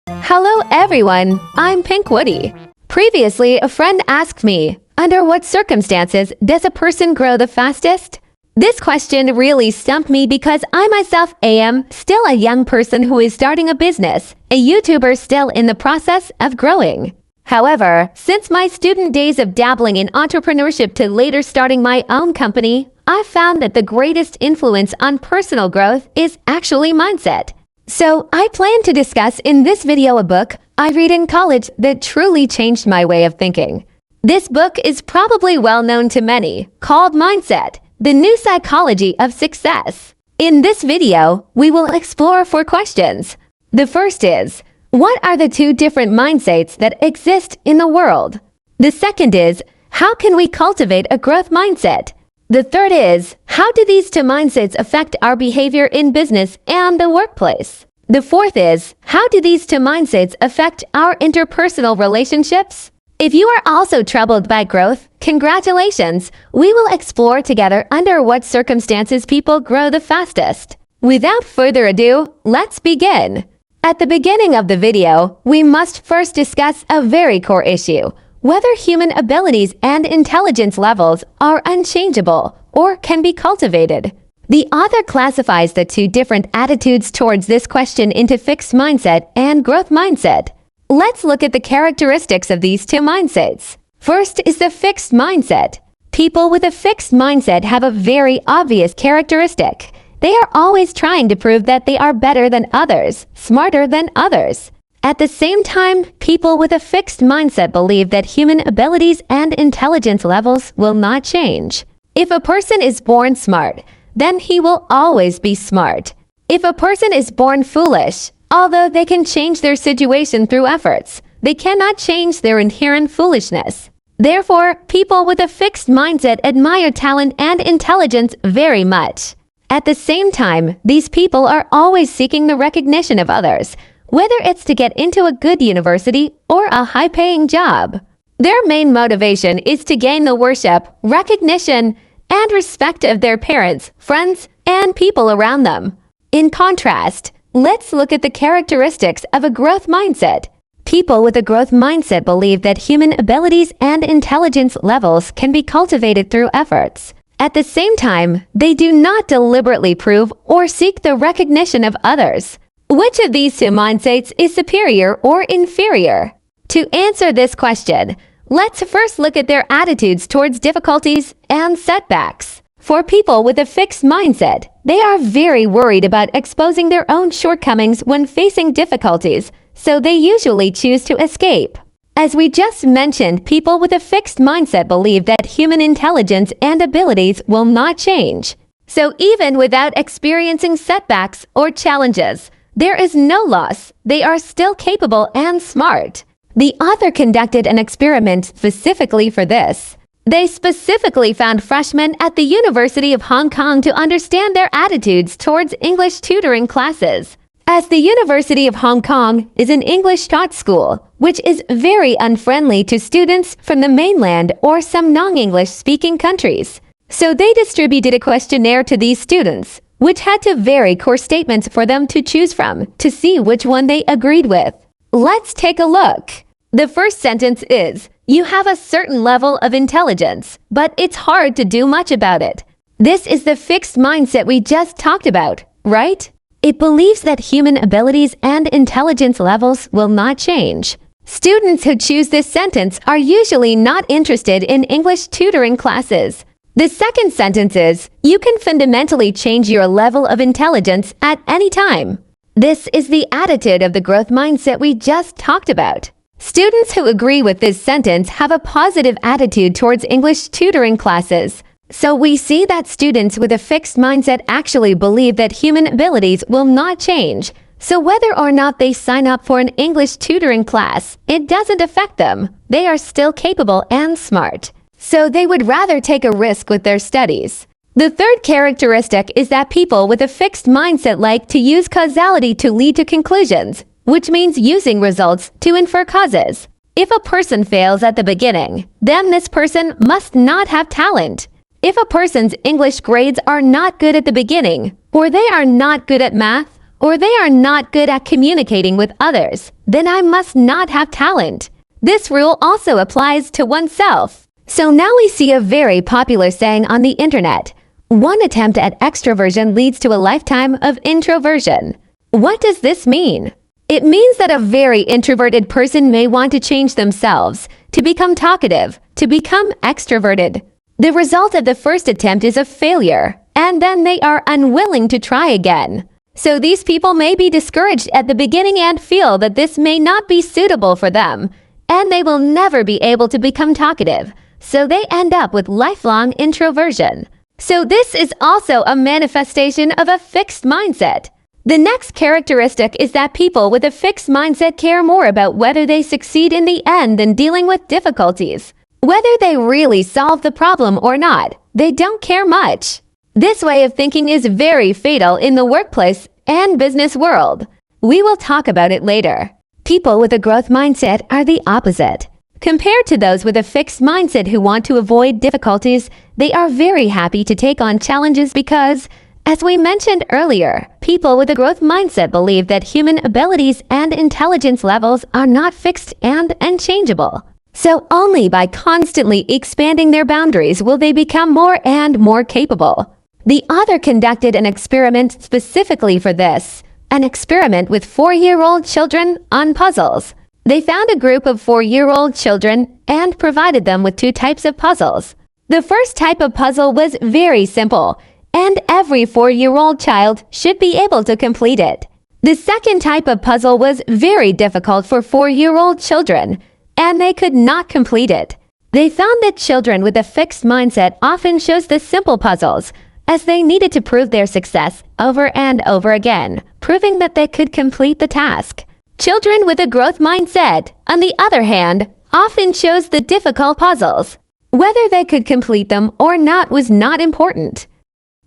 Hello everyone, I'm Pink Woody. Previously, a friend asked me, under what circumstances does a person grow the fastest? This question really stumped me because I myself am still a young person who is starting a business, a YouTuber still in the process of growing. However, since my student days of dabbling in entrepreneurship to later starting my own company, I've found that the greatest influence on personal growth is actually mindset. So I plan to discuss in this video a book I read in college that truly changed my way of thinking. This book is probably well known to many, called Mindset, The New Psychology of Success. In this video, we will explore 4 questions. The first is, what are the 2 different mindsets that exist in the world? The second is, how can we cultivate a growth mindset? The third is, how do these 2 mindsets affect our behavior in business and the workplace? The fourth is, how do these 2 mindsets affect our interpersonal relationships? If you are also troubled by growth, congratulations! We will explore together under what circumstances people grow the fastest. Without further ado, let's begin. At the beginning of the video, we must first discuss a very core issue. Whether human abilities and intelligence levels are unchangeable or can be cultivated. The author classifies the 2 different attitudes towards this question into fixed mindset and growth mindset. Let's look at the characteristics of these 2 mindsets. First is the fixed mindset. People with a fixed mindset have a very obvious characteristic. They are always trying to prove that they are better than others, smarter than others. At the same time, people with a fixed mindset believe that human abilities and intelligence levels will not change. If a person is born smart, then he will always be smart. If a person is born foolish, although they can change their situation through efforts, they cannot change their inherent foolishness. Therefore, people with a fixed mindset admire talent and intelligence very much. At the same time, these people are always seeking the recognition of others, whether it's to get into a good university or a high-paying job. Their main motivation is to gain the worship, recognition, and respect of their parents, friends, and people around them. In contrast, let's look at the characteristics of a growth mindset. People with a growth mindset believe that human abilities and intelligence levels can be cultivated through efforts. At the same time, they do not deliberately prove or seek the recognition of others. Which of these 2 mindsets is superior or inferior? To answer this question, let's first look at their attitudes towards difficulties and setbacks. For people with a fixed mindset, they are very worried about exposing their own shortcomings when facing difficulties, so they usually choose to escape. As we just mentioned, people with a fixed mindset believe that human intelligence and abilities will not change. So even without experiencing setbacks or challenges, there is no loss. They are still capable and smart. The author conducted an experiment specifically for this. They specifically found freshmen at the University of Hong Kong to understand their attitudes towards English tutoring classes. As the University of Hong Kong is an English taught school, which is very unfriendly to students from the mainland or some non-English speaking countries. So they distributed a questionnaire to these students, which had to vary core statements for them to choose from to see which one they agreed with. Let's take a look. The first sentence is, you have a certain level of intelligence, but it's hard to do much about it. This is the fixed mindset we just talked about, right? It believes that human abilities and intelligence levels will not change. Students who choose this sentence are usually not interested in English tutoring classes. The second sentence is, you can fundamentally change your level of intelligence at any time. This is the attitude of the growth mindset we just talked about. Students who agree with this sentence have a positive attitude towards English tutoring classes. So we see that students with a fixed mindset actually believe that human abilities will not change. So whether or not they sign up for an English tutoring class, it doesn't affect them. They are still capable and smart. So they would rather take a risk with their studies. The third characteristic is that people with a fixed mindset like to use causality to lead to conclusions, which means using results to infer causes. If a person fails at the beginning, then this person must not have talent. If a person's English grades are not good at the beginning, or they are not good at math, or they are not good at communicating with others, then I must not have talent. This rule also applies to oneself. So now we see a very popular saying on the internet. One attempt at extroversion leads to a lifetime of introversion. What does this mean? It means that a very introverted person may want to change themselves, to become talkative, to become extroverted. The result of the first attempt is a failure, and then they are unwilling to try again. So these people may be discouraged at the beginning and feel that this may not be suitable for them, and they will never be able to become talkative. So they end up with lifelong introversion. So this is also a manifestation of a fixed mindset. The next characteristic is that people with a fixed mindset care more about whether they succeed in the end than dealing with difficulties. Whether they really solve the problem or not, they don't care much. This way of thinking is very fatal in the workplace and business world. We will talk about it later. People with a growth mindset are the opposite. Compared to those with a fixed mindset who want to avoid difficulties, they are very happy to take on challenges because, as we mentioned earlier, people with a growth mindset believe that human abilities and intelligence levels are not fixed and unchangeable. So only by constantly expanding their boundaries will they become more and more capable. The author conducted an experiment specifically for this, an experiment with 4-year-old children on puzzles. They found a group of 4-year-old children and provided them with 2 types of puzzles. The first type of puzzle was very simple, and every 4-year-old child should be able to complete it. The second type of puzzle was very difficult for 4-year-old children, and they could not complete it. They found that children with a fixed mindset often chose the simple puzzles, as they needed to prove their success over and over again, proving that they could complete the task. Children with a growth mindset, on the other hand, often chose the difficult puzzles. Whether they could complete them or not was not important.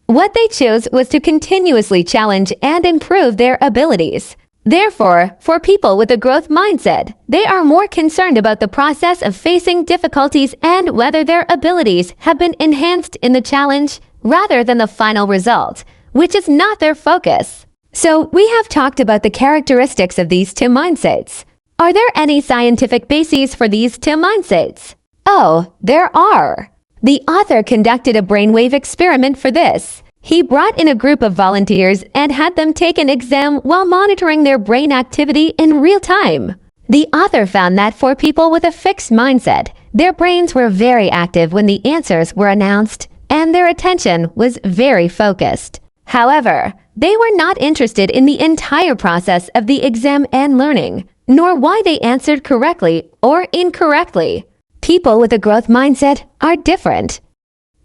What they chose was to continuously challenge and improve their abilities. Therefore, for people with a growth mindset, they are more concerned about the process of facing difficulties and whether their abilities have been enhanced in the challenge rather than the final result, which is not their focus. So, we have talked about the characteristics of these 2 mindsets. Are there any scientific bases for these 2 mindsets? Oh, there are. The author conducted a brainwave experiment for this. He brought in a group of volunteers and had them take an exam while monitoring their brain activity in real time. The author found that for people with a fixed mindset, their brains were very active when the answers were announced, and their attention was very focused. However, they were not interested in the entire process of the exam and learning, nor why they answered correctly or incorrectly. People with a growth mindset are different.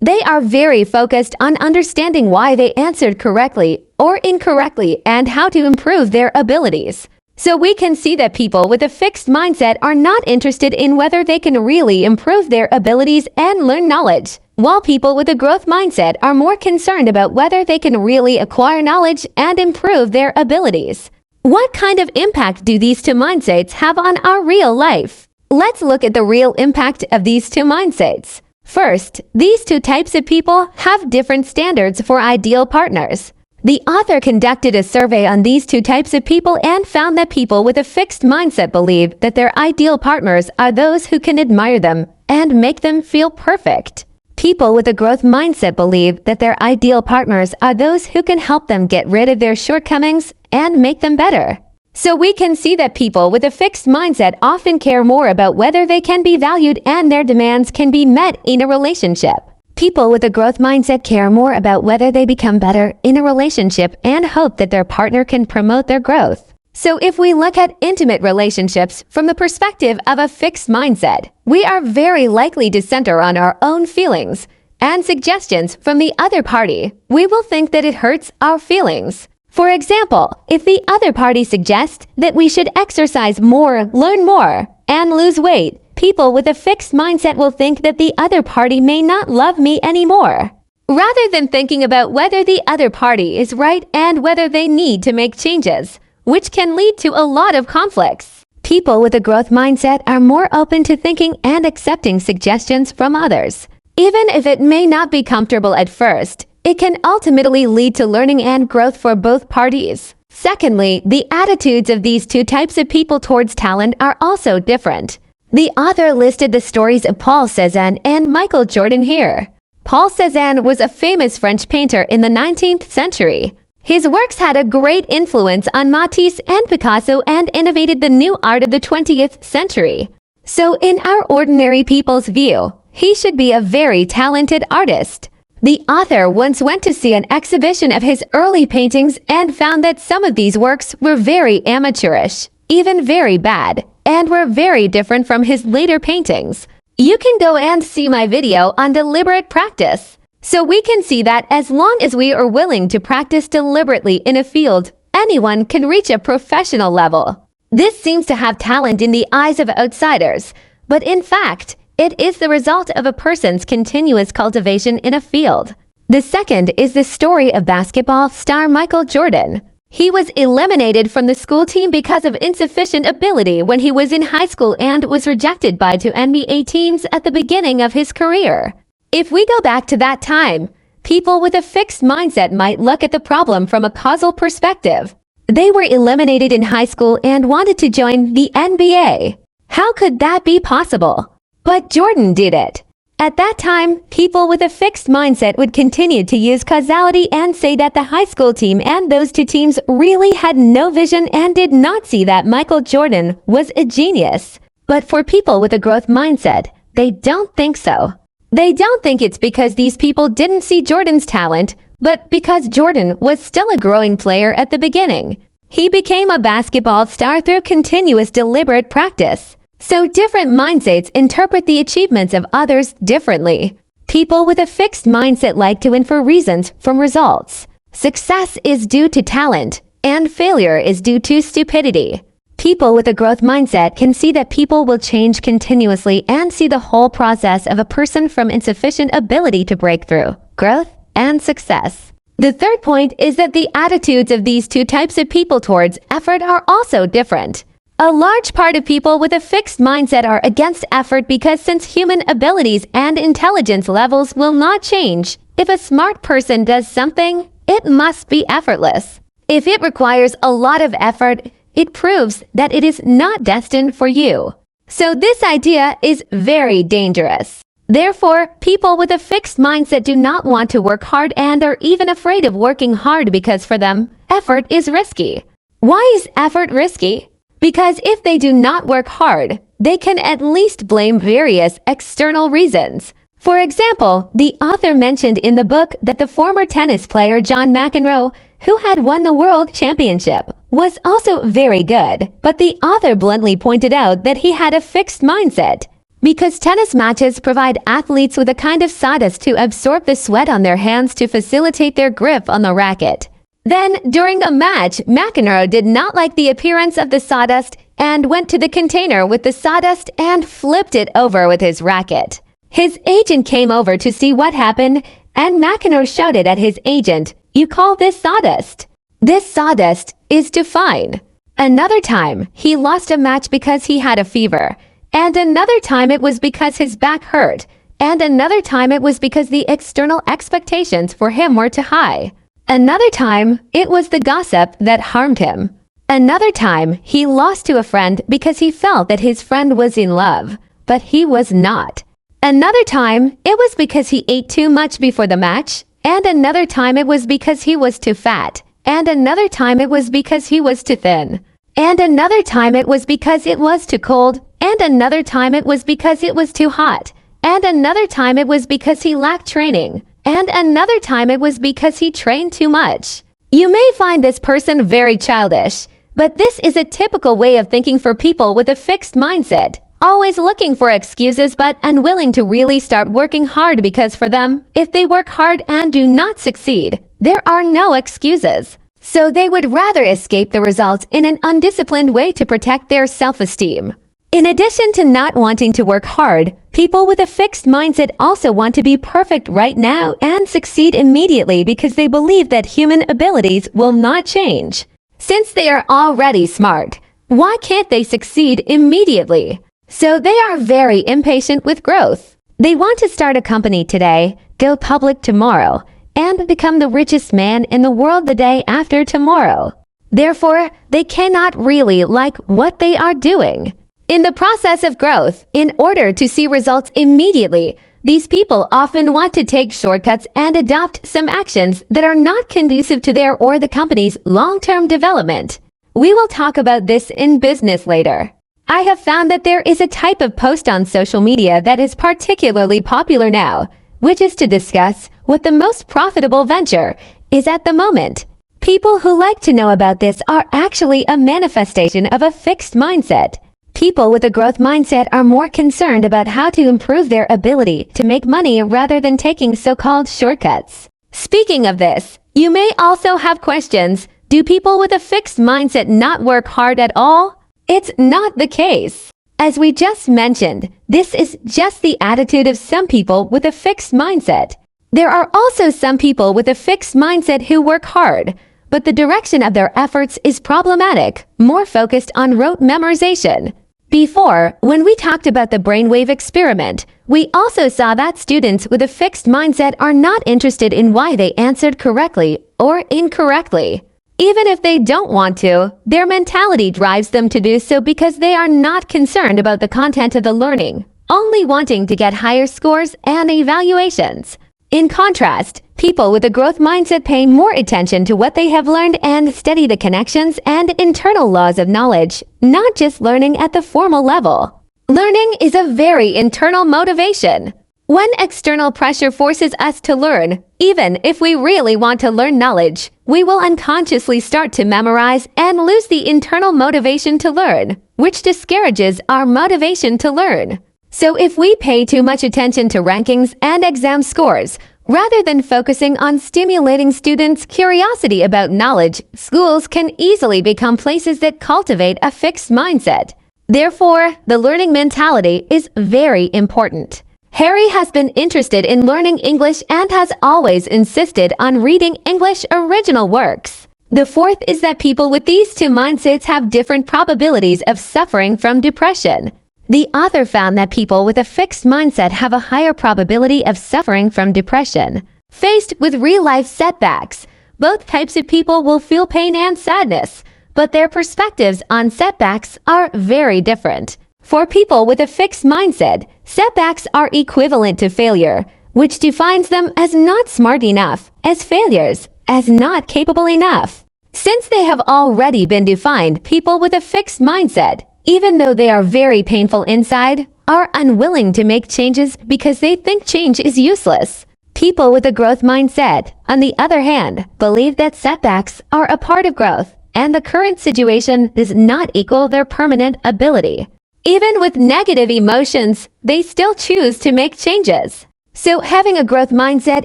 They are very focused on understanding why they answered correctly or incorrectly and how to improve their abilities. So we can see that people with a fixed mindset are not interested in whether they can really improve their abilities and learn knowledge, while people with a growth mindset are more concerned about whether they can really acquire knowledge and improve their abilities. What kind of impact do these 2 mindsets have on our real life? Let's look at the real impact of these 2 mindsets. First, these 2 types of people have different standards for ideal partners. The author conducted a survey on these 2 types of people and found that people with a fixed mindset believe that their ideal partners are those who can admire them and make them feel perfect. People with a growth mindset believe that their ideal partners are those who can help them get rid of their shortcomings and make them better. So we can see that people with a fixed mindset often care more about whether they can be valued and their demands can be met in a relationship. People with a growth mindset care more about whether they become better in a relationship and hope that their partner can promote their growth. So if we look at intimate relationships from the perspective of a fixed mindset, we are very likely to center on our own feelings and suggestions from the other party. We will think that it hurts our feelings. For example, if the other party suggests that we should exercise more, learn more, and lose weight, people with a fixed mindset will think that the other party may not love me anymore. Rather than thinking about whether the other party is right and whether they need to make changes, which can lead to a lot of conflicts. People with a growth mindset are more open to thinking and accepting suggestions from others. Even if it may not be comfortable at first, it can ultimately lead to learning and growth for both parties. Secondly, the attitudes of these two types of people towards talent are also different. The author listed the stories of Paul Cézanne and Michael Jordan here. Paul Cézanne was a famous French painter in the 19th century. His works had a great influence on Matisse and Picasso and innovated the new art of the 20th century. So in our ordinary people's view, he should be a very talented artist. The author once went to see an exhibition of his early paintings and found that some of these works were very amateurish, even very bad, and were very different from his later paintings. You can go and see my video on deliberate practice. So we can see that as long as we are willing to practice deliberately in a field, anyone can reach a professional level. This seems to have talent in the eyes of outsiders, but in fact, it is the result of a person's continuous cultivation in a field. The second is the story of basketball star Michael Jordan. He was eliminated from the school team because of insufficient ability when he was in high school and was rejected by two NBA teams at the beginning of his career. If we go back to that time, people with a fixed mindset might look at the problem from a causal perspective. They were eliminated in high school and wanted to join the NBA. How could that be possible? But Jordan did it. At that time, people with a fixed mindset would continue to use causality and say that the high school team and those two teams really had no vision and did not see that Michael Jordan was a genius. But for people with a growth mindset, they don't think so. They don't think it's because these people didn't see Jordan's talent, but because Jordan was still a growing player at the beginning. He became a basketball star through continuous deliberate practice. So different mindsets interpret the achievements of others differently. People with a fixed mindset like to infer reasons from results. Success is due to talent, and failure is due to stupidity. People with a growth mindset can see that people will change continuously and see the whole process of a person from insufficient ability to breakthrough, growth, and success. The third point is that the attitudes of these two types of people towards effort are also different. A large part of people with a fixed mindset are against effort because since human abilities and intelligence levels will not change, if a smart person does something, it must be effortless. If it requires a lot of effort, it proves that it is not destined for you. So this idea is very dangerous. Therefore, people with a fixed mindset do not want to work hard and are even afraid of working hard because for them, effort is risky. Why is effort risky? Because if they do not work hard, they can at least blame various external reasons. For example, the author mentioned in the book that the former tennis player John McEnroe, who had won the world championship, was also very good, but the author bluntly pointed out that he had a fixed mindset. Because tennis matches provide athletes with a kind of sawdust to absorb the sweat on their hands to facilitate their grip on the racket. Then, during a match, McEnroe did not like the appearance of the sawdust and went to the container with the sawdust and flipped it over with his racket. His agent came over to see what happened, and McEnroe shouted at his agent, "You call this sawdust? This sawdust is too fine." Another time, he lost a match because he had a fever, and another time it was because his back hurt, and another time it was because the external expectations for him were too high. Another time, it was the gossip that harmed him. Another time, he lost to a friend because he felt that his friend was in love, but he was not. Another time, it was because he ate too much before the match, and another time it was because he was too fat, and another time it was because he was too thin, and another time it was because it was too cold, and another time it was because it was too hot, and another time it was because he lacked training. And another time it was because he trained too much. You may find this person very childish, but this is a typical way of thinking for people with a fixed mindset, always looking for excuses but unwilling to really start working hard because for them, if they work hard and do not succeed, there are no excuses. So they would rather escape the results in an undisciplined way to protect their self-esteem. In addition to not wanting to work hard, people with a fixed mindset also want to be perfect right now and succeed immediately because they believe that human abilities will not change. Since they are already smart, why can't they succeed immediately? So they are very impatient with growth. They want to start a company today, go public tomorrow, and become the richest man in the world the day after tomorrow. Therefore, they cannot really like what they are doing. In the process of growth, in order to see results immediately, these people often want to take shortcuts and adopt some actions that are not conducive to their or the company's long-term development. We will talk about this in business later. I have found that there is a type of post on social media that is particularly popular now, which is to discuss what the most profitable venture is at the moment. People who like to know about this are actually a manifestation of a fixed mindset. People with a growth mindset are more concerned about how to improve their ability to make money rather than taking so-called shortcuts. Speaking of this, you may also have questions. Do people with a fixed mindset not work hard at all? It's not the case. As we just mentioned, this is just the attitude of some people with a fixed mindset. There are also some people with a fixed mindset who work hard, but the direction of their efforts is problematic, more focused on rote memorization. Before, when we talked about the brainwave experiment, we also saw that students with a fixed mindset are not interested in why they answered correctly or incorrectly. Even if they don't want to, their mentality drives them to do so because they are not concerned about the content of the learning, only wanting to get higher scores and evaluations. In contrast, people with a growth mindset pay more attention to what they have learned and study the connections and internal laws of knowledge, not just learning at the formal level. Learning is a very internal motivation. When external pressure forces us to learn, even if we really want to learn knowledge, we will unconsciously start to memorize and lose the internal motivation to learn, which discourages our motivation to learn. So if we pay too much attention to rankings and exam scores, rather than focusing on stimulating students' curiosity about knowledge, schools can easily become places that cultivate a fixed mindset. Therefore, the learning mentality is very important. Harry has been interested in learning English and has always insisted on reading English original works. The fourth is that people with these two mindsets have different probabilities of suffering from depression. The author found that people with a fixed mindset have a higher probability of suffering from depression. Faced with real-life setbacks, both types of people will feel pain and sadness, but their perspectives on setbacks are very different. For people with a fixed mindset, setbacks are equivalent to failure, which defines them as not smart enough, as failures, as not capable enough. Since they have already been defined, people with a fixed mindset, even though they are very painful inside, are unwilling to make changes because they think change is useless. People with a growth mindset, on the other hand, believe that setbacks are a part of growth, and the current situation does not equal their permanent ability. Even with negative emotions, they still choose to make changes. So having a growth mindset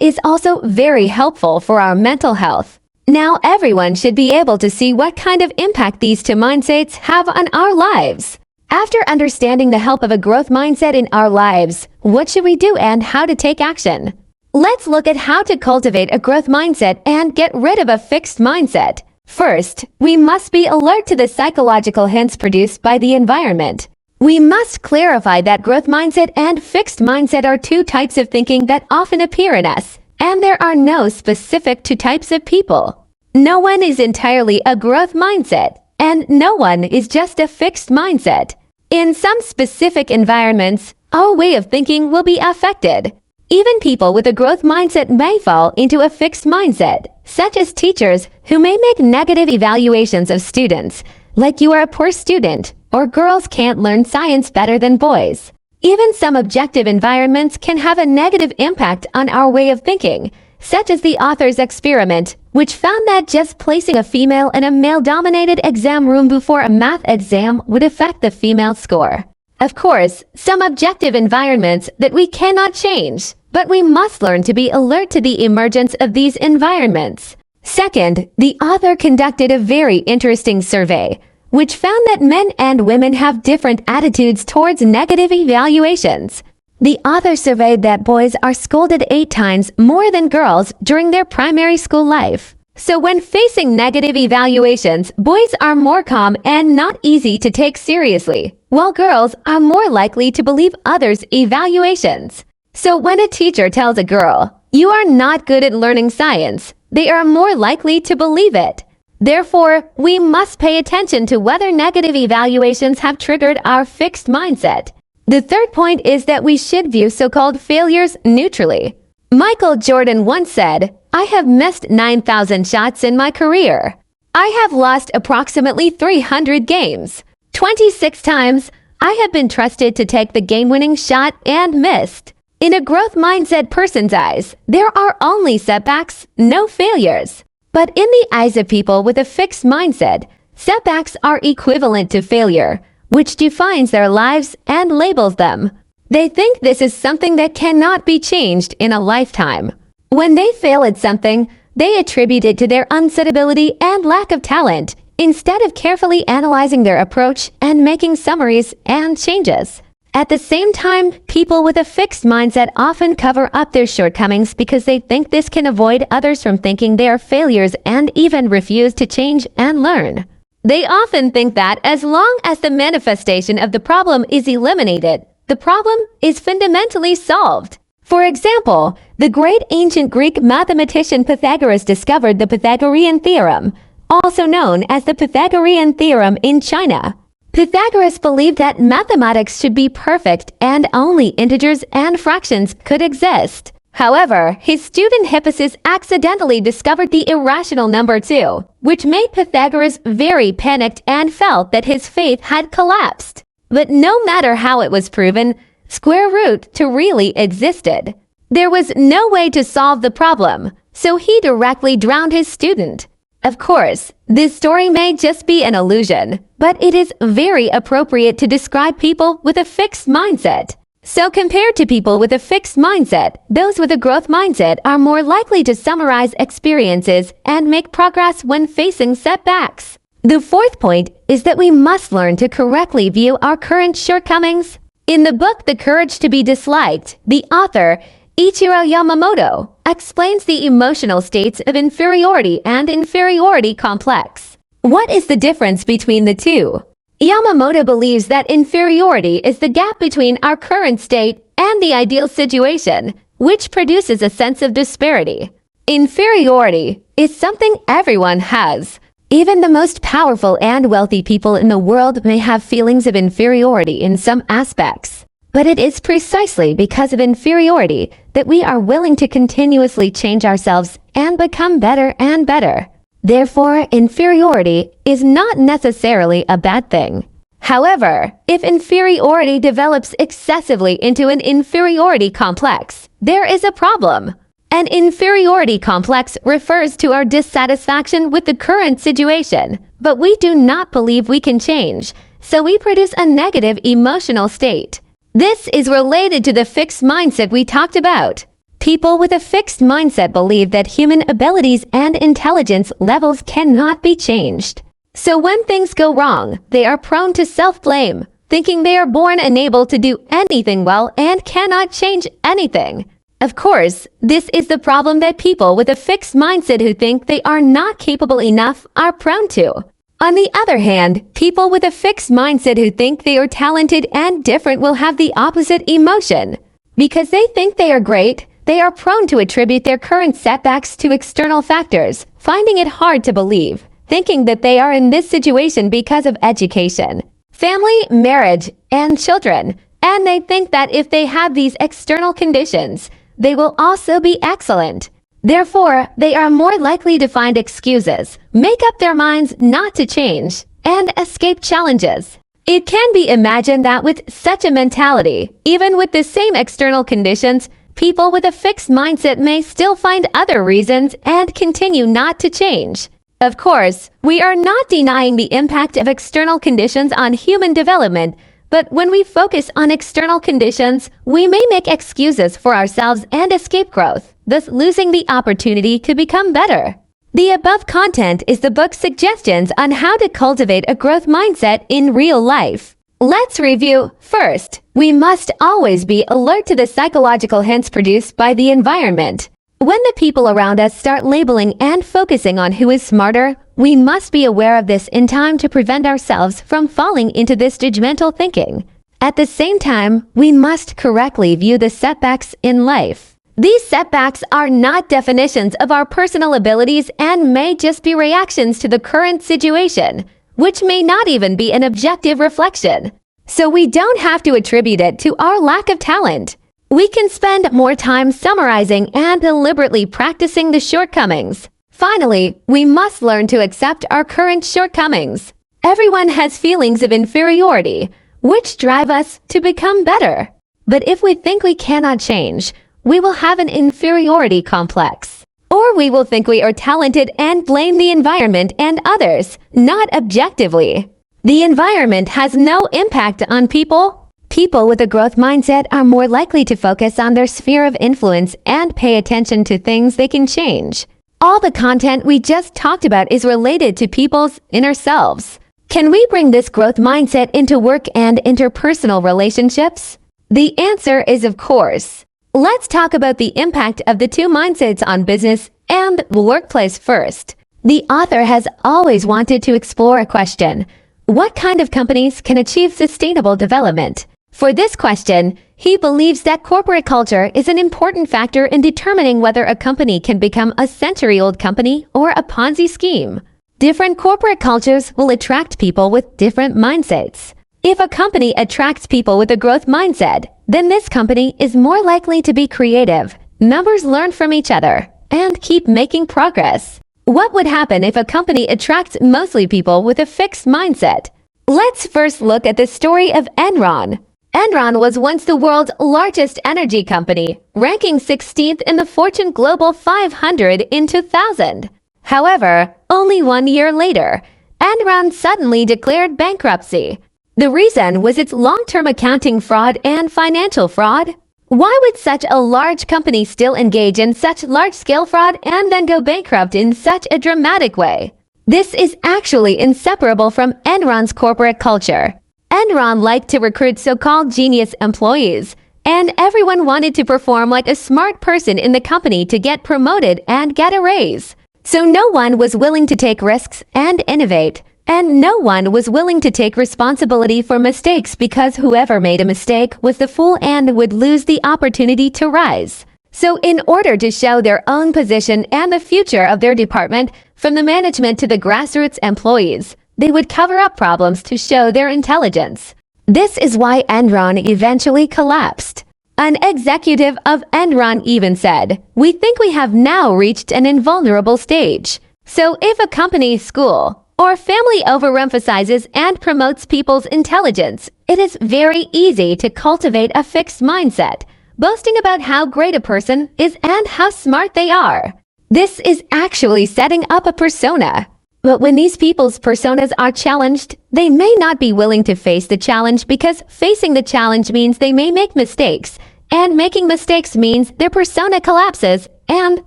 is also very helpful for our mental health. Now everyone should be able to see what kind of impact these two mindsets have on our lives. After understanding the help of a growth mindset in our lives, what should we do and how to take action? Let's look at how to cultivate a growth mindset and get rid of a fixed mindset. First, we must be alert to the psychological hints produced by the environment. We must clarify that growth mindset and fixed mindset are two types of thinking that often appear in us, and there are no specific two types of people. No one is entirely a growth mindset, and no one is just a fixed mindset. In some specific environments, our way of thinking will be affected. Even people with a growth mindset may fall into a fixed mindset, such as teachers who may make negative evaluations of students, like you are a poor student, or girls can't learn science better than boys. Even some objective environments can have a negative impact on our way of thinking, such as the author's experiment, which found that just placing a female in a male-dominated exam room before a math exam would affect the female score. Of course, some objective environments that we cannot change, but we must learn to be alert to the emergence of these environments. Second, the author conducted a very interesting survey, which found that men and women have different attitudes towards negative evaluations. The author surveyed that boys are scolded 8 times more than girls during their primary school life. So when facing negative evaluations, boys are more calm and not easy to take seriously, while girls are more likely to believe others' evaluations. So when a teacher tells a girl, "You are not good at learning science," they are more likely to believe it. Therefore, we must pay attention to whether negative evaluations have triggered our fixed mindset. The third point is that we should view so-called failures neutrally. Michael Jordan once said, "I have missed 9,000 shots in my career. I have lost approximately 300 games. 26 times, I have been trusted to take the game-winning shot and missed." In a growth mindset person's eyes, there are only setbacks, no failures. But in the eyes of people with a fixed mindset, setbacks are equivalent to failure, which defines their lives and labels them. They think this is something that cannot be changed in a lifetime. When they fail at something, they attribute it to their unsuitability and lack of talent, instead of carefully analyzing their approach and making summaries and changes. At the same time, people with a fixed mindset often cover up their shortcomings because they think this can avoid others from thinking they are failures and even refuse to change and learn. They often think that as long as the manifestation of the problem is eliminated, the problem is fundamentally solved. For example, the great ancient Greek mathematician Pythagoras discovered the Pythagorean theorem, also known as the Pythagorean theorem in China. Pythagoras believed that mathematics should be perfect and only integers and fractions could exist. However, his student Hippasus accidentally discovered the irrational number 2, which made Pythagoras very panicked and felt that his faith had collapsed. But no matter how it was proven, square root 2 really existed. There was no way to solve the problem, so he directly drowned his student. Of course, this story may just be an illusion, but it is very appropriate to describe people with a fixed mindset. So compared to people with a fixed mindset, those with a growth mindset are more likely to summarize experiences and make progress when facing setbacks. The fourth point is that we must learn to correctly view our current shortcomings. In the book The Courage to be Disliked, the author, Ichiro Yamamoto, explains the emotional states of inferiority and inferiority complex. What is the difference between the two? Yamamoto believes that inferiority is the gap between our current state and the ideal situation, which produces a sense of disparity. Inferiority is something everyone has. Even the most powerful and wealthy people in the world may have feelings of inferiority in some aspects. But it is precisely because of inferiority that we are willing to continuously change ourselves and become better and better. Therefore, inferiority is not necessarily a bad thing. However, if inferiority develops excessively into an inferiority complex, there is a problem. An inferiority complex refers to our dissatisfaction with the current situation, but we do not believe we can change, so we produce a negative emotional state. This is related to the fixed mindset we talked about. People with a fixed mindset believe that human abilities and intelligence levels cannot be changed. So when things go wrong, they are prone to self-blame, thinking they are born unable to do anything well and cannot change anything. Of course, this is the problem that people with a fixed mindset who think they are not capable enough are prone to. On the other hand, people with a fixed mindset who think they are talented and different will have the opposite emotion. Because they think they are great, they are prone to attribute their current setbacks to external factors, finding it hard to believe, thinking that they are in this situation because of education, family, marriage, and children, and they think that if they have these external conditions, they will also be excellent. Therefore, they are more likely to find excuses, make up their minds not to change, and escape challenges. It can be imagined that with such a mentality, even with the same external conditions, people with a fixed mindset may still find other reasons and continue not to change. Of course, we are not denying the impact of external conditions on human development, but when we focus on external conditions, we may make excuses for ourselves and escape growth, thus losing the opportunity to become better. The above content is the book's suggestions on how to cultivate a growth mindset in real life. Let's review. First, we must always be alert to the psychological hints produced by the environment. When the people around us start labeling and focusing on who is smarter, we must be aware of this in time to prevent ourselves from falling into this judgmental thinking. At the same time, we must correctly view the setbacks in life. These setbacks are not definitions of our personal abilities and may just be reactions to the current situation, which may not even be an objective reflection. So we don't have to attribute it to our lack of talent. We can spend more time summarizing and deliberately practicing the shortcomings. Finally, we must learn to accept our current shortcomings. Everyone has feelings of inferiority, which drive us to become better. But if we think we cannot change, we will have an inferiority complex. Or we will think we are talented and blame the environment and others, not objectively. The environment has no impact on people. People with a growth mindset are more likely to focus on their sphere of influence and pay attention to things they can change. All the content we just talked about is related to people's inner selves. Can we bring this growth mindset into work and interpersonal relationships? The answer is of course. Let's talk about the impact of the two mindsets on business and the workplace first. The author has always wanted to explore a question: what kind of companies can achieve sustainable development? For this question, he believes that corporate culture is an important factor in determining whether a company can become a century-old company or a Ponzi scheme. Different corporate cultures will attract people with different mindsets. If a company attracts people with a growth mindset, then this company is more likely to be creative, numbers learn from each other, and keep making progress. What would happen if a company attracts mostly people with a fixed mindset? Let's first look at the story of Enron. Enron was once the world's largest energy company, ranking 16th in the Fortune Global 500 in 2000. However, only 1 year later, Enron suddenly declared bankruptcy. The reason was its long-term accounting fraud and financial fraud. Why would such a large company still engage in such large-scale fraud and then go bankrupt in such a dramatic way? This is actually inseparable from Enron's corporate culture. Enron liked to recruit so-called genius employees, and everyone wanted to perform like a smart person in the company to get promoted and get a raise. So no one was willing to take risks and innovate. And no one was willing to take responsibility for mistakes because whoever made a mistake was the fool and would lose the opportunity to rise. So in order to show their own position and the future of their department, from the management to the grassroots employees, they would cover up problems to show their intelligence. This is why Enron eventually collapsed. An executive of Enron even said, "We think we have now reached an invulnerable stage." So if a company, school, or family overemphasizes and promotes people's intelligence, it is very easy to cultivate a fixed mindset, boasting about how great a person is and how smart they are. This is actually setting up a persona. But when these people's personas are challenged, they may not be willing to face the challenge because facing the challenge means they may make mistakes, and making mistakes means their persona collapses and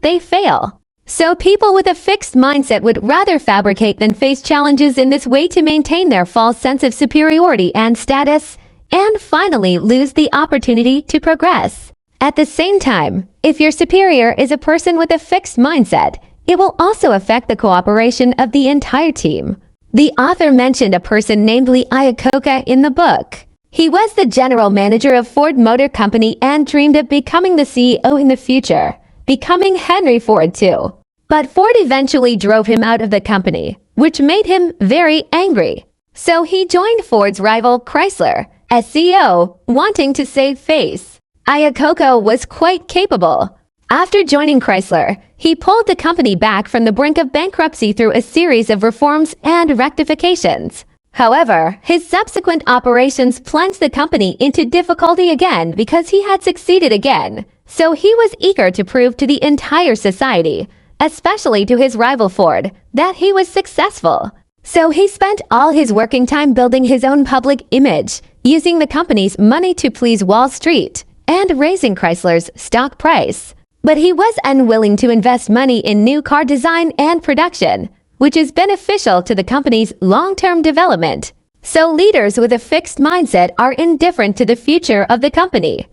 they fail. So people with a fixed mindset would rather fabricate than face challenges in this way to maintain their false sense of superiority and status, and finally lose the opportunity to progress. At the same time, if your superior is a person with a fixed mindset, it will also affect the cooperation of the entire team. The author mentioned a person named Lee Iacocca in the book. He was the general manager of Ford Motor Company and dreamed of becoming the CEO in the future, becoming Henry Ford too. But Ford eventually drove him out of the company, which made him very angry. So he joined Ford's rival Chrysler as CEO, wanting to save face. Iacocca was quite capable. After joining Chrysler, he pulled the company back from the brink of bankruptcy through a series of reforms and rectifications. However, his subsequent operations plunged the company into difficulty again because he had succeeded again. So he was eager to prove to the entire society, especially to his rival Ford, that he was successful. So he spent all his working time building his own public image, using the company's money to please Wall Street, and raising Chrysler's stock price. But he was unwilling to invest money in new car design and production, which is beneficial to the company's long-term development. So leaders with a fixed mindset are indifferent to the future of the company.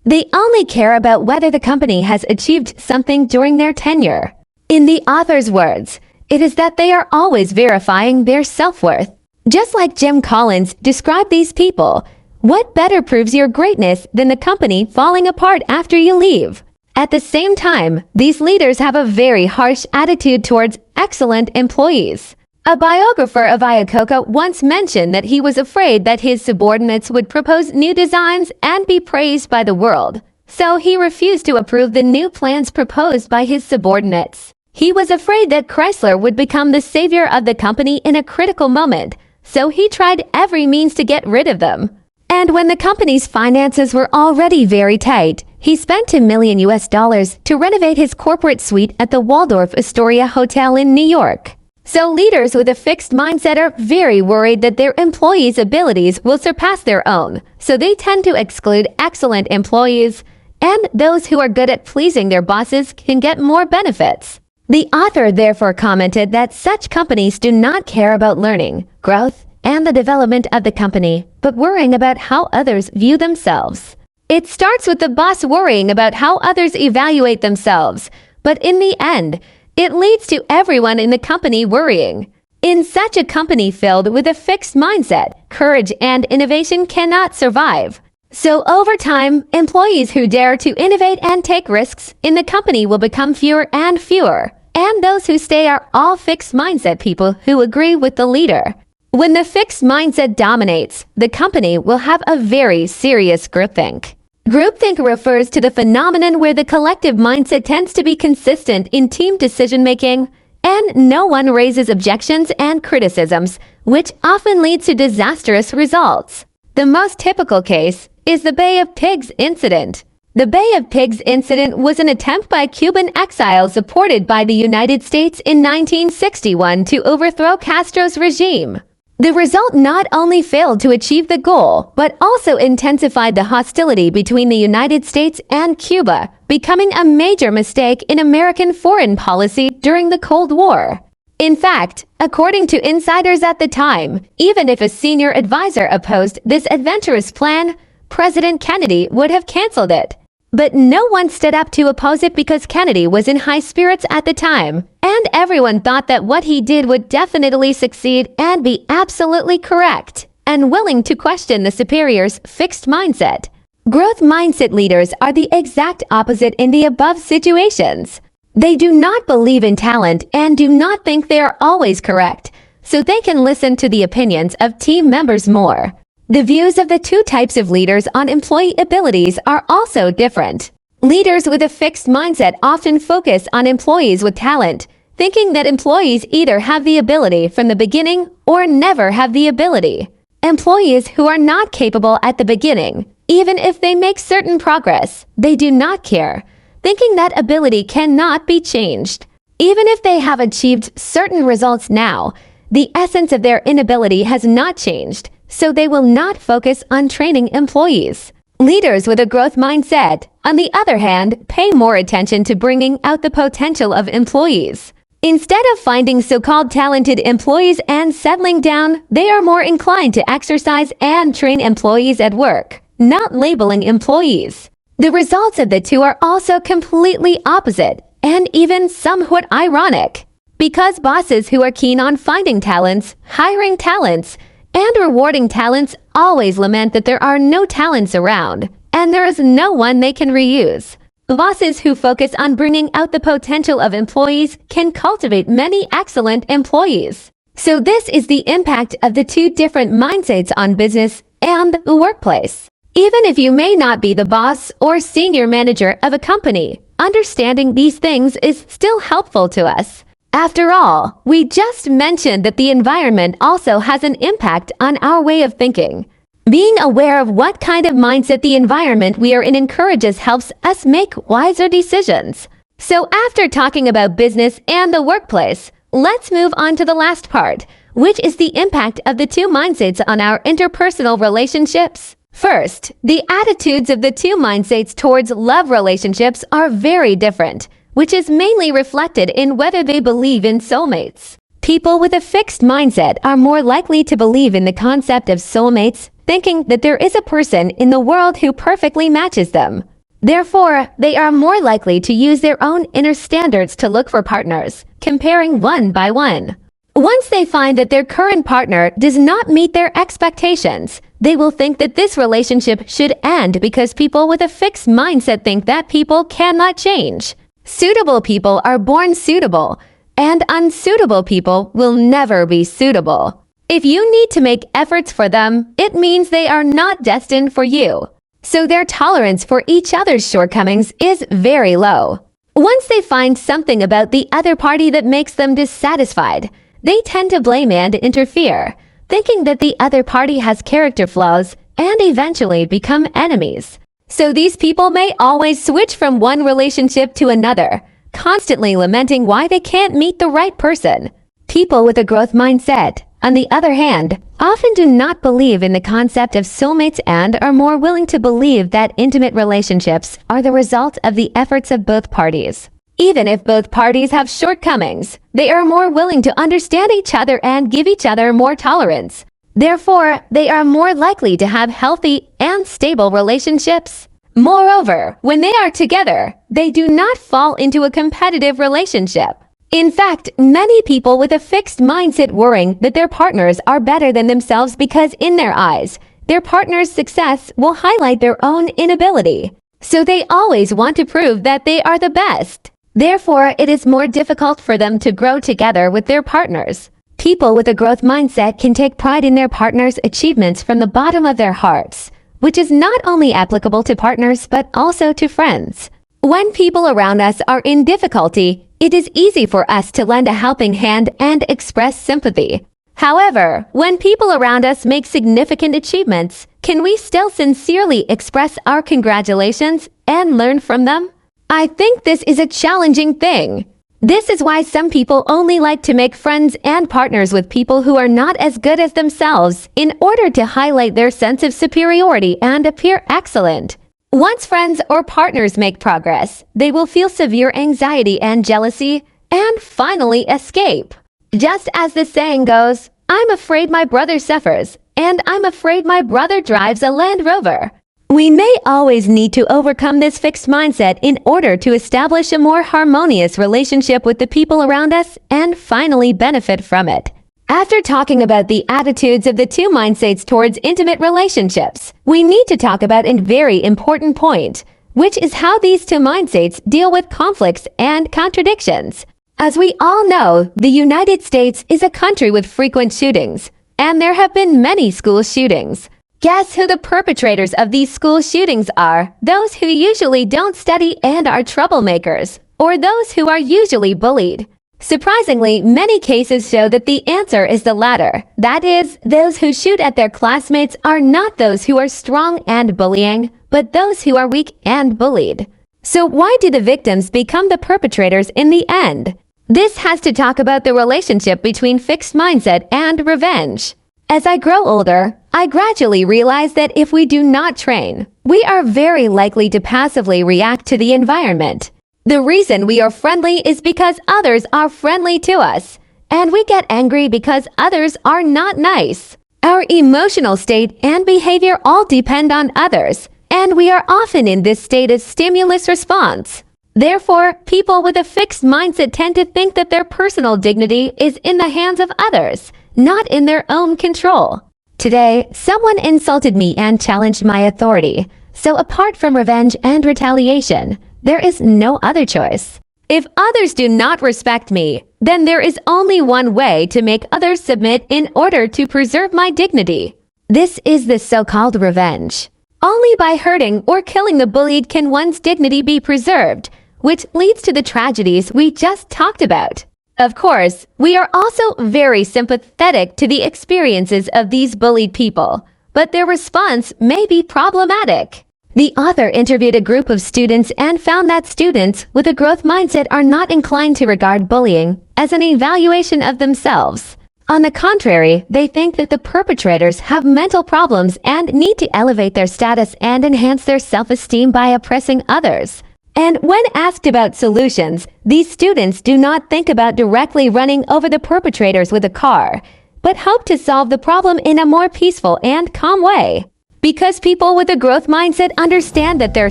They only care about whether the company has achieved something during their tenure. In the author's words, it is that they are always verifying their self-worth. Just like Jim Collins described these people, what better proves your greatness than the company falling apart after you leave? At the same time, these leaders have a very harsh attitude towards excellent employees. A biographer of Iacocca once mentioned that he was afraid that his subordinates would propose new designs and be praised by the world, so he refused to approve the new plans proposed by his subordinates. He was afraid that Chrysler would become the savior of the company in a critical moment, so he tried every means to get rid of them. And when the company's finances were already very tight, he spent $2 million to renovate his corporate suite at the Waldorf Astoria Hotel in New York. So leaders with a fixed mindset are very worried that their employees' abilities will surpass their own, so they tend to exclude excellent employees, and those who are good at pleasing their bosses can get more benefits. The author therefore commented that such companies do not care about learning, growth, and the development of the company, but worrying about how others view themselves. It starts with the boss worrying about how others evaluate themselves, but in the end, it leads to everyone in the company worrying. In such a company filled with a fixed mindset, courage and innovation cannot survive. So over time, employees who dare to innovate and take risks in the company will become fewer and fewer, and those who stay are all fixed mindset people who agree with the leader. When the fixed mindset dominates, the company will have a very serious groupthink. Groupthink refers to the phenomenon where the collective mindset tends to be consistent in team decision-making, and no one raises objections and criticisms, which often leads to disastrous results. The most typical case is the Bay of Pigs incident. The Bay of Pigs incident was an attempt by Cuban exiles supported by the United States in 1961 to overthrow Castro's regime. The result not only failed to achieve the goal, but also intensified the hostility between the United States and Cuba, becoming a major mistake in American foreign policy during the Cold War. In fact, according to insiders at the time, even if a senior advisor opposed this adventurous plan, President Kennedy would have canceled it. But no one stood up to oppose it because Kennedy was in high spirits at the time, and everyone thought that what he did would definitely succeed and be absolutely correct, and willing to question the superior's fixed mindset. Growth mindset leaders are the exact opposite in the above situations. They do not believe in talent and do not think they are always correct, so they can listen to the opinions of team members more. The views of the two types of leaders on employee abilities are also different. Leaders with a fixed mindset often focus on employees with talent, thinking that employees either have the ability from the beginning or never have the ability. Employees who are not capable at the beginning, even if they make certain progress, they do not care, thinking that ability cannot be changed. Even if they have achieved certain results now, the essence of their inability has not changed, so they will not focus on training employees. Leaders with a growth mindset, on the other hand, pay more attention to bringing out the potential of employees. Instead of finding so-called talented employees and settling down, they are more inclined to exercise and train employees at work, not labeling employees. The results of the two are also completely opposite, and even somewhat ironic. Because bosses who are keen on finding talents, hiring talents, and rewarding talents always lament that there are no talents around, and there is no one they can reuse. Bosses who focus on bringing out the potential of employees can cultivate many excellent employees. So this is the impact of the two different mindsets on business and the workplace. Even if you may not be the boss or senior manager of a company, understanding these things is still helpful to us. After all, we just mentioned that the environment also has an impact on our way of thinking. Being aware of what kind of mindset the environment we are in encourages helps us make wiser decisions. So after talking about business and the workplace, let's move on to the last part, which is the impact of the two mindsets on our interpersonal relationships. First, the attitudes of the two mindsets towards love relationships are very different, which is mainly reflected in whether they believe in soulmates. People with a fixed mindset are more likely to believe in the concept of soulmates, thinking that there is a person in the world who perfectly matches them. Therefore, they are more likely to use their own inner standards to look for partners, comparing one by one. Once they find that their current partner does not meet their expectations, they will think that this relationship should end because people with a fixed mindset think that people cannot change. Suitable people are born suitable, and unsuitable people will never be suitable. If you need to make efforts for them, it means they are not destined for you. So their tolerance for each other's shortcomings is very low. Once they find something about the other party that makes them dissatisfied, they tend to blame and interfere, thinking that the other party has character flaws and eventually become enemies. So these people may always switch from one relationship to another, constantly lamenting why they can't meet the right person. People with a growth mindset, on the other hand, often do not believe in the concept of soulmates and are more willing to believe that intimate relationships are the result of the efforts of both parties. Even if both parties have shortcomings, they are more willing to understand each other and give each other more tolerance. Therefore, they are more likely to have healthy and stable relationships. Moreover, when they are together, they do not fall into a competitive relationship. In fact, many people with a fixed mindset worrying that their partners are better than themselves because in their eyes, their partner's success will highlight their own inability. So they always want to prove that they are the best. Therefore, it is more difficult for them to grow together with their partners. People with a growth mindset can take pride in their partner's achievements from the bottom of their hearts, which is not only applicable to partners but also to friends. When people around us are in difficulty, it is easy for us to lend a helping hand and express sympathy. However, when people around us make significant achievements, can we still sincerely express our congratulations and learn from them? I think this is a challenging thing. This is why some people only like to make friends and partners with people who are not as good as themselves in order to highlight their sense of superiority and appear excellent. Once friends or partners make progress, they will feel severe anxiety and jealousy and finally escape. Just as the saying goes, I'm afraid my brother suffers, and I'm afraid my brother drives a Land Rover. We may always need to overcome this fixed mindset in order to establish a more harmonious relationship with the people around us and finally benefit from it. After talking about the attitudes of the two mindsets towards intimate relationships, we need to talk about a very important point, which is how these two mindsets deal with conflicts and contradictions. As we all know, the United States is a country with frequent shootings, and there have been many school shootings. Guess who the perpetrators of these school shootings are? Those who usually don't study and are troublemakers, or those who are usually bullied. Surprisingly, many cases show that the answer is the latter. That is, those who shoot at their classmates are not those who are strong and bullying, but those who are weak and bullied. So why do the victims become the perpetrators in the end? This has to talk about the relationship between fixed mindset and revenge. As I grow older, I gradually realize that if we do not train, we are very likely to passively react to the environment. The reason we are friendly is because others are friendly to us, and we get angry because others are not nice. Our emotional state and behavior all depend on others, and we are often in this state of stimulus response. Therefore, people with a fixed mindset tend to think that their personal dignity is in the hands of others, not in their own control. Today, someone insulted me and challenged my authority, so apart from revenge and retaliation, there is no other choice. If others do not respect me, then there is only one way to make others submit in order to preserve my dignity. This is the so-called revenge. Only by hurting or killing the bullied can one's dignity be preserved, which leads to the tragedies we just talked about. Of course, we are also very sympathetic to the experiences of these bullied people, but their response may be problematic. The author interviewed a group of students and found that students with a growth mindset are not inclined to regard bullying as an evaluation of themselves. On the contrary, they think that the perpetrators have mental problems and need to elevate their status and enhance their self-esteem by oppressing others. And when asked about solutions, these students do not think about directly running over the perpetrators with a car, but hope to solve the problem in a more peaceful and calm way. Because people with a growth mindset understand that their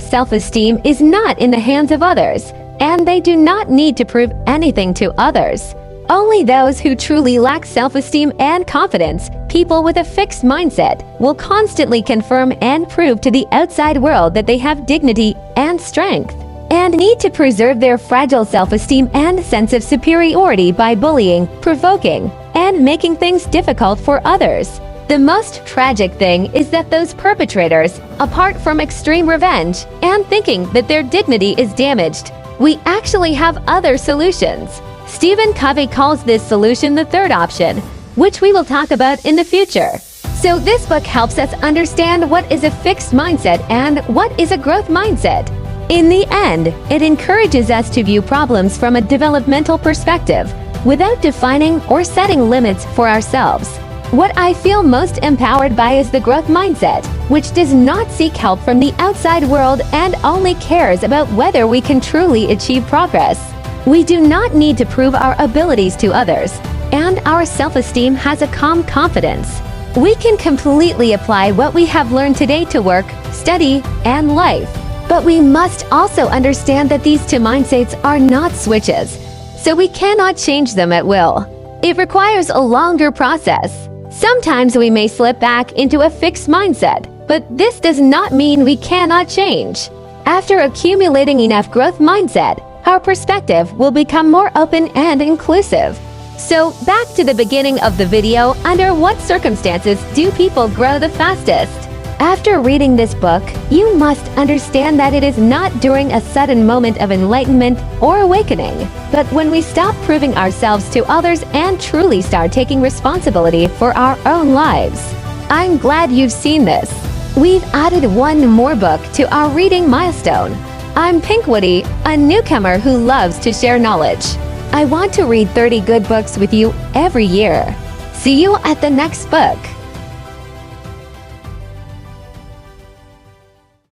self-esteem is not in the hands of others, and they do not need to prove anything to others. Only those who truly lack self-esteem and confidence, people with a fixed mindset, will constantly confirm and prove to the outside world that they have dignity and strength, and need to preserve their fragile self-esteem and sense of superiority by bullying, provoking, and making things difficult for others. The most tragic thing is that those perpetrators, apart from extreme revenge and thinking that their dignity is damaged, we actually have other solutions. Stephen Covey calls this solution the third option, which we will talk about in the future. So this book helps us understand what is a fixed mindset and what is a growth mindset. In the end, it encourages us to view problems from a developmental perspective, without defining or setting limits for ourselves. What I feel most empowered by is the growth mindset, which does not seek help from the outside world and only cares about whether we can truly achieve progress. We do not need to prove our abilities to others, and our self-esteem has a calm confidence. We can completely apply what we have learned today to work, study, and life. But we must also understand that these two mindsets are not switches, so we cannot change them at will. It requires a longer process. Sometimes we may slip back into a fixed mindset, but this does not mean we cannot change. After accumulating enough growth mindset, our perspective will become more open and inclusive. So back to the beginning of the video, under what circumstances do people grow the fastest? After reading this book, you must understand that it is not during a sudden moment of enlightenment or awakening, but when we stop proving ourselves to others and truly start taking responsibility for our own lives. I'm glad you've seen this. We've added one more book to our reading milestone. I'm Pink Woody, a newcomer who loves to share knowledge. I want to read 30 good books with you every year. See you at the next book.